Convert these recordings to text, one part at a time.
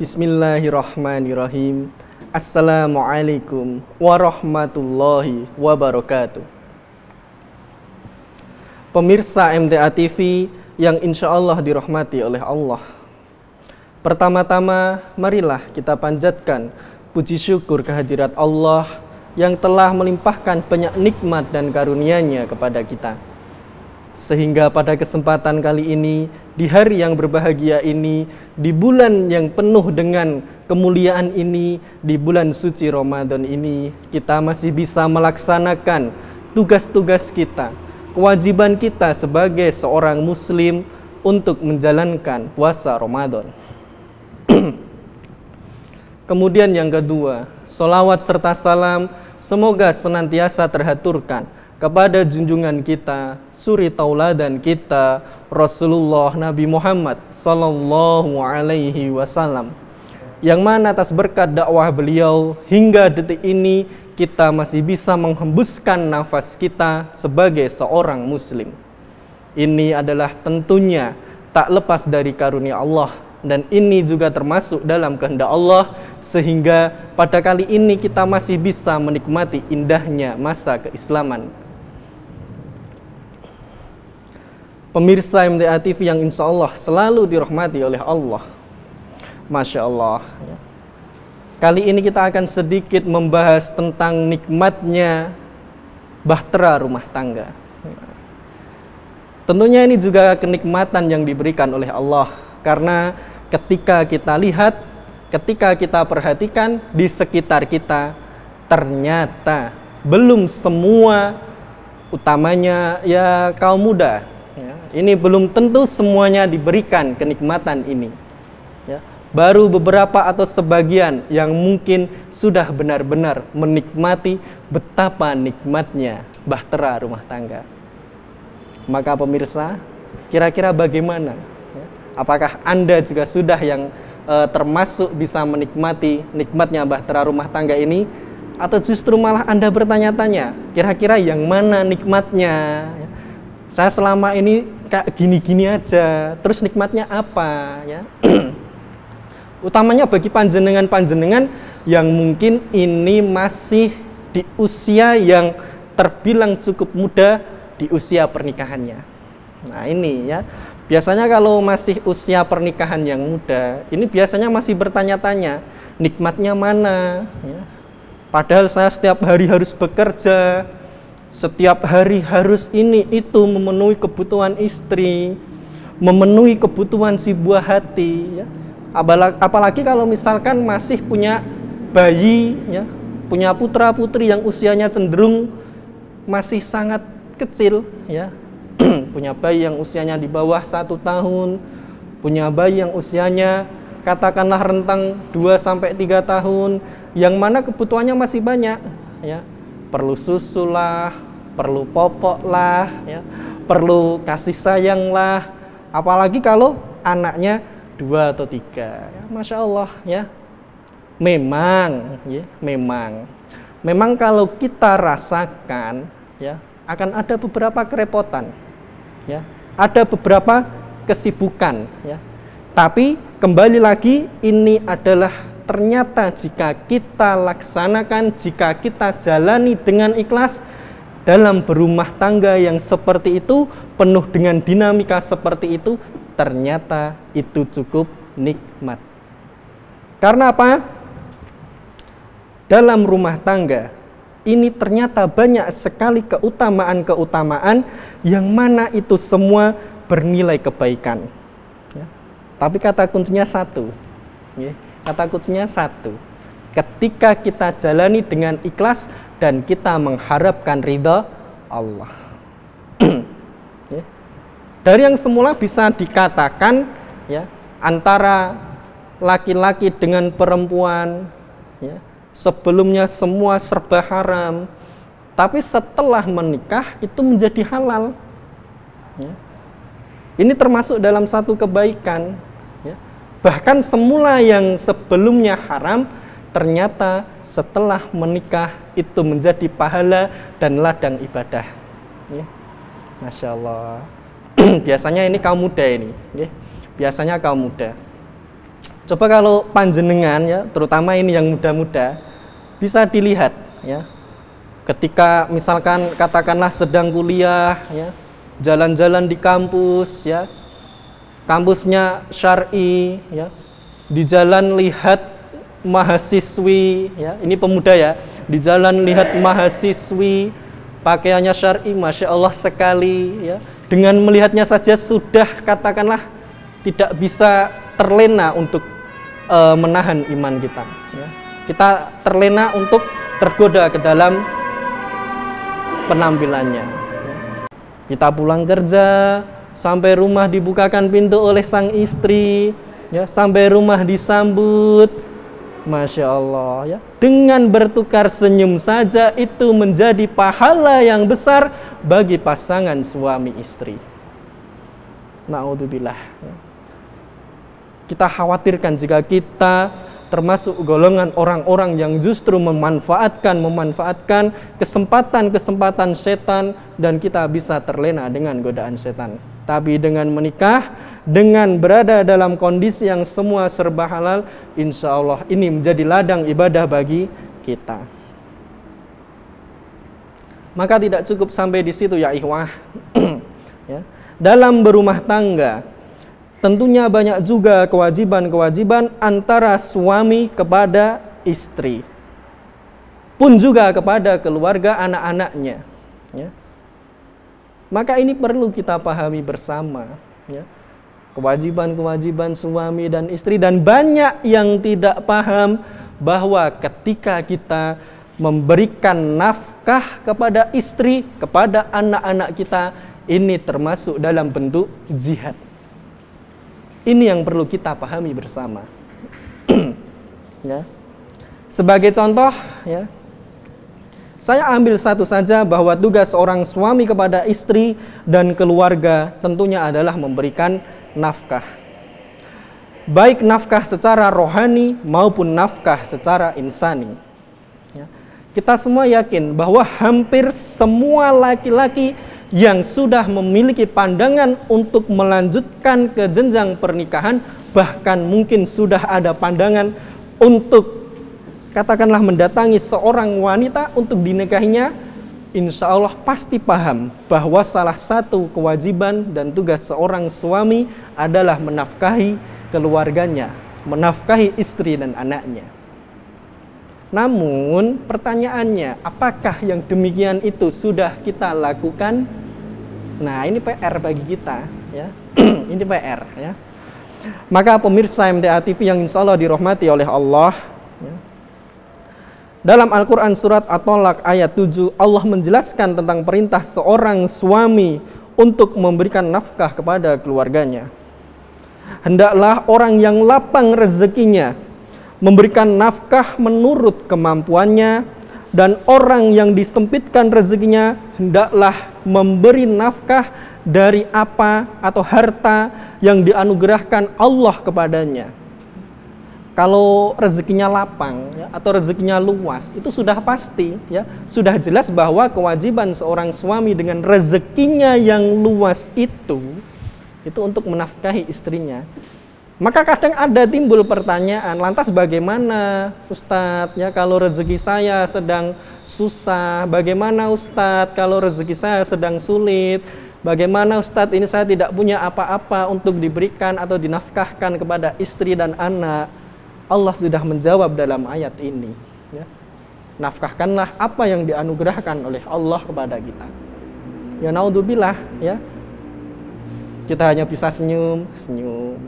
Bismillahirrahmanirrahim. Assalamualaikum warahmatullahi wabarakatuh. Pemirsa MTA TV yang insya Allah dirahmati oleh Allah. Pertama-tama marilah kita panjatkan puji syukur kehadirat Allah yang telah melimpahkan banyak nikmat dan karunia-Nya kepada kita. Sehingga pada kesempatan kali ini, di hari yang berbahagia ini, di bulan yang penuh dengan kemuliaan ini, di bulan suci Ramadan ini, kita masih bisa melaksanakan tugas-tugas kita, kewajiban kita sebagai seorang muslim untuk menjalankan puasa Ramadan. Kemudian yang kedua, sholawat serta salam semoga senantiasa terhaturkan kepada junjungan kita, suri tauladan kita, Rasulullah Nabi Muhammad sallallahu alaihi wasallam, yang mana atas berkat dakwah beliau hingga detik ini kita masih bisa menghembuskan nafas kita sebagai seorang muslim. Ini adalah tentunya tak lepas dari karunia Allah, dan ini juga termasuk dalam kehendak Allah, sehingga pada kali ini kita masih bisa menikmati indahnya masa keislaman. Pemirsa MTA TV yang insya Allah selalu dirahmati oleh Allah. Masya Allah. Kali ini kita akan sedikit membahas tentang nikmatnya bahtera rumah tangga. Tentunya ini juga kenikmatan yang diberikan oleh Allah, karena ketika kita lihat, ketika kita perhatikan di sekitar kita, ternyata belum semua, utamanya ya kaum muda, ini belum tentu semuanya diberikan kenikmatan ini. Baru beberapa atau sebagian yang mungkin sudah benar-benar menikmati betapa nikmatnya bahtera rumah tangga. Maka pemirsa, kira-kira bagaimana? Apakah Anda juga sudah yang termasuk bisa menikmati nikmatnya bahtera rumah tangga ini? Atau justru malah Anda bertanya-tanya, kira-kira yang mana nikmatnya? Saya selama ini kayak gini-gini aja, terus nikmatnya apa ya? Utamanya bagi panjenengan-panjenengan yang mungkin ini masih di usia yang terbilang cukup muda, di usia pernikahannya. Nah ini ya, biasanya kalau masih usia pernikahan yang muda, ini biasanya masih bertanya-tanya, nikmatnya mana ya? Padahal saya setiap hari harus bekerja, setiap hari harus ini itu memenuhi kebutuhan istri, memenuhi kebutuhan si buah hati ya. Apalagi kalau misalkan masih punya bayi ya, punya putra putri yang usianya cenderung masih sangat kecil ya. Punya bayi yang usianya di bawah 1 tahun, punya bayi yang usianya katakanlah rentang 2-3 tahun, yang mana kebutuhannya masih banyak ya. Perlu susu lah, perlu popok lah ya, perlu kasih sayang lah. Apalagi kalau anaknya 2 atau 3 ya, Masya Allah ya. Memang ya, memang kalau kita rasakan ya, akan ada beberapa kerepotan ya, ada beberapa kesibukan ya. Tapi kembali lagi, ini adalah ternyata jika kita laksanakan, jika kita jalani dengan ikhlas dalam berumah tangga yang seperti itu, penuh dengan dinamika seperti itu, ternyata itu cukup nikmat. Karena apa? Dalam rumah tangga ini ternyata banyak sekali keutamaan-keutamaan yang mana itu semua bernilai kebaikan ya. Tapi kata kuncinya satu ya. Kata kuncinya satu, ketika kita jalani dengan ikhlas dan kita mengharapkan ridha Allah. Ya. Dari yang semula bisa dikatakan ya, antara laki-laki dengan perempuan ya, sebelumnya semua serba haram, tapi setelah menikah itu menjadi halal ya. Ini termasuk dalam satu kebaikan ya. Bahkan semula yang sebelumnya haram, ternyata setelah menikah itu menjadi pahala dan ladang ibadah ya. Masya Allah. Biasanya ini kaum muda ini ya. Biasanya kaum muda. Coba kalau panjenengan ya, terutama ini yang muda-muda, bisa dilihat ya. Ketika misalkan katakanlah sedang kuliah ya, jalan-jalan di kampus ya, kampusnya syar'i ya, di jalan lihat mahasiswi ya, ini pemuda ya, di jalan lihat mahasiswi pakaiannya syar'i, masya Allah sekali ya, dengan melihatnya saja sudah katakanlah tidak bisa terlena untuk menahan iman kita ya. Kita terlena untuk tergoda ke dalam penampilannya ya. Kita pulang kerja, sampai rumah dibukakan pintu oleh sang istri ya, sampai rumah disambut, masya Allah ya, dengan bertukar senyum saja itu menjadi pahala yang besar bagi pasangan suami istri. Na'udzubillah ya. Kita khawatirkan jika kita termasuk golongan orang-orang yang justru memanfaatkan kesempatan-kesempatan setan dan kita bisa terlena dengan godaan setan. Tapi dengan menikah, dengan berada dalam kondisi yang semua serba halal, insya Allah ini menjadi ladang ibadah bagi kita. Maka tidak cukup sampai di situ ya ikhwah. Ya. Dalam berumah tangga, tentunya banyak juga kewajiban-kewajiban antara suami kepada istri, pun juga kepada keluarga anak-anaknya ya. Maka ini perlu kita pahami bersama ya, kewajiban-kewajiban suami dan istri. Dan banyak yang tidak paham bahwa ketika kita memberikan nafkah kepada istri, kepada anak-anak kita, ini termasuk dalam bentuk jihad. Ini yang perlu kita pahami bersama. Ya. Sebagai contoh, ya, saya ambil satu saja bahwa tugas seorang suami kepada istri dan keluarga tentunya adalah memberikan nafkah. Baik nafkah secara rohani maupun nafkah secara insani. Ya. Kita semua yakin bahwa hampir semua laki-laki yang sudah memiliki pandangan untuk melanjutkan ke jenjang pernikahan, bahkan mungkin sudah ada pandangan untuk katakanlah mendatangi seorang wanita untuk dinikahinya, insya Allah pasti paham bahwa salah satu kewajiban dan tugas seorang suami adalah menafkahi keluarganya, menafkahi istri dan anaknya. Namun pertanyaannya, apakah yang demikian itu sudah kita lakukan? Nah, ini PR bagi kita ya. Ini PR ya. Maka pemirsa MTA TV yang insya Allah dirahmati oleh Allah ya. Dalam Al-Quran surat At-Tolak ayat 7, Allah menjelaskan tentang perintah seorang suami untuk memberikan nafkah kepada keluarganya. Hendaklah orang yang lapang rezekinya memberikan nafkah menurut kemampuannya, dan orang yang disempitkan rezekinya hendaklah memberi nafkah dari apa atau harta yang dianugerahkan Allah kepadanya. Kalau rezekinya lapang ya, atau rezekinya luas, itu sudah pasti ya, sudah jelas bahwa kewajiban seorang suami dengan rezekinya yang luas itu untuk menafkahi istrinya. Maka kadang ada timbul pertanyaan, lantas bagaimana Ustadz ya kalau rezeki saya sedang susah? Bagaimana Ustadz kalau rezeki saya sedang sulit? Bagaimana Ustadz ini saya tidak punya apa-apa untuk diberikan atau dinafkahkan kepada istri dan anak? Allah sudah menjawab dalam ayat ini ya. Nafkahkanlah apa yang dianugerahkan oleh Allah kepada kita. Ya naudzubillah ya. Kita hanya bisa senyum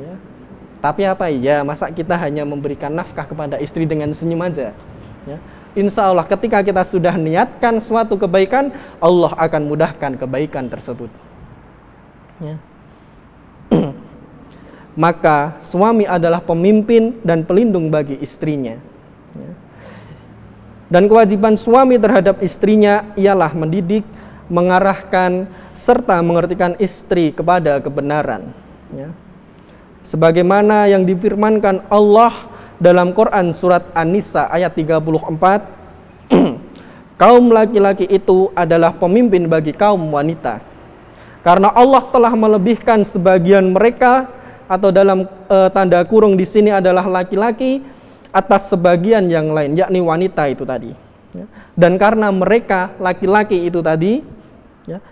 ya. Tapi apa ya, masa kita hanya memberikan nafkah kepada istri dengan senyum aja ya? Insya Allah ketika kita sudah niatkan suatu kebaikan, Allah akan mudahkan kebaikan tersebut ya. Maka suami adalah pemimpin dan pelindung bagi istrinya ya. Dan kewajiban suami terhadap istrinya ialah mendidik, mengarahkan, serta mengertikan istri kepada kebenaran ya. Sebagaimana yang difirmankan Allah dalam Quran surat An-Nisa ayat 34, kaum laki-laki itu adalah pemimpin bagi kaum wanita, karena Allah telah melebihkan sebagian mereka atau dalam tanda kurung di sini adalah laki-laki atas sebagian yang lain, yakni wanita itu tadi. Dan karena mereka laki-laki itu tadi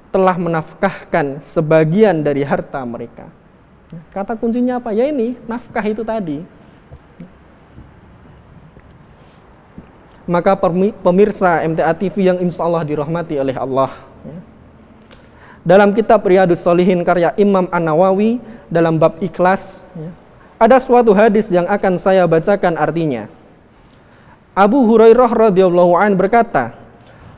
telah menafkahkan sebagian dari harta mereka. Kata kuncinya apa? Ya ini, nafkah itu tadi. Maka pemirsa MTA TV yang insya Allah dirahmati oleh Allah, dalam kitab Riyadhus Shalihin karya Imam An-Nawawi dalam bab ikhlas, ada suatu hadis yang akan saya bacakan artinya. Abu Hurairah radhiyallahu an berkata,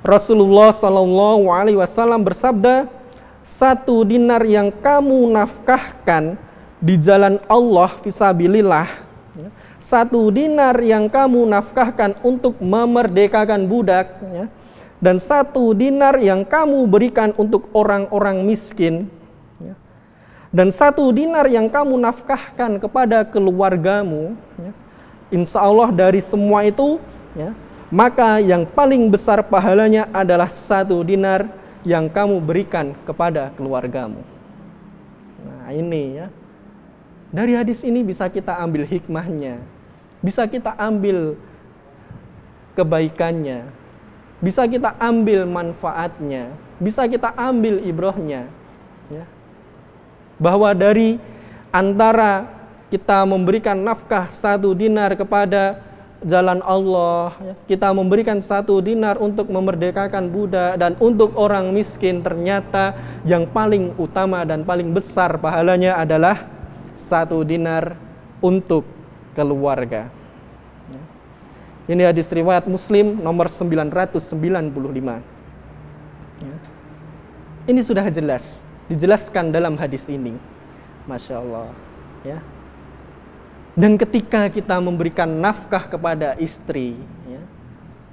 Rasulullah sallallahu alaihi wasallam bersabda, 1 dinar yang kamu nafkahkan di jalan Allah fisabilillah, 1 dinar yang kamu nafkahkan untuk memerdekakan budak, dan 1 dinar yang kamu berikan untuk orang-orang miskin, dan 1 dinar yang kamu nafkahkan kepada keluargamu, insya Allah dari semua itu, maka yang paling besar pahalanya adalah 1 dinar yang kamu berikan kepada keluargamu. Nah ini dari hadis ini bisa kita ambil hikmahnya, bisa kita ambil kebaikannya, bisa kita ambil manfaatnya, bisa kita ambil ibrahnya, bahwa dari antara kita memberikan nafkah 1 dinar kepada jalan Allah, kita memberikan 1 dinar untuk memerdekakan budak dan untuk orang miskin, ternyata yang paling utama dan paling besar pahalanya adalah 1 dinar untuk keluarga. Ini hadis riwayat Muslim nomor 995. Ini sudah jelas, dijelaskan dalam hadis ini. Masya Allah. Dan ketika kita memberikan nafkah kepada istri,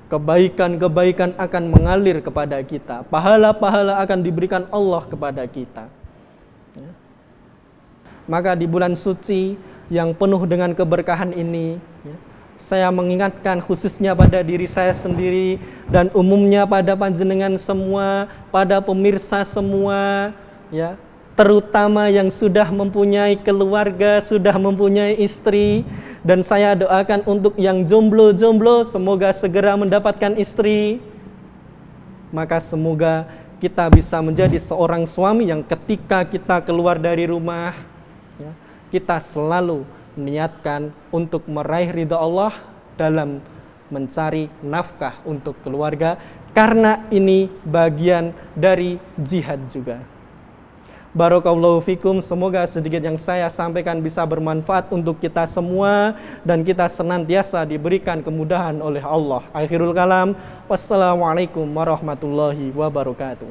kebaikan-kebaikan akan mengalir kepada kita, pahala-pahala akan diberikan Allah kepada kita. Maka di bulan suci yang penuh dengan keberkahan ini, saya mengingatkan khususnya pada diri saya sendiri dan umumnya pada panjenengan semua, pada pemirsa semua, terutama yang sudah mempunyai keluarga, sudah mempunyai istri, dan saya doakan untuk yang jomblo-jomblo semoga segera mendapatkan istri. Maka semoga kita bisa menjadi seorang suami yang ketika kita keluar dari rumah, kita selalu niatkan untuk meraih ridha Allah dalam mencari nafkah untuk keluarga, karena ini bagian dari jihad juga. Barakallahu fikum, semoga sedikit yang saya sampaikan bisa bermanfaat untuk kita semua dan kita senantiasa diberikan kemudahan oleh Allah. Akhirul kalam, wassalamualaikum warahmatullahi wabarakatuh.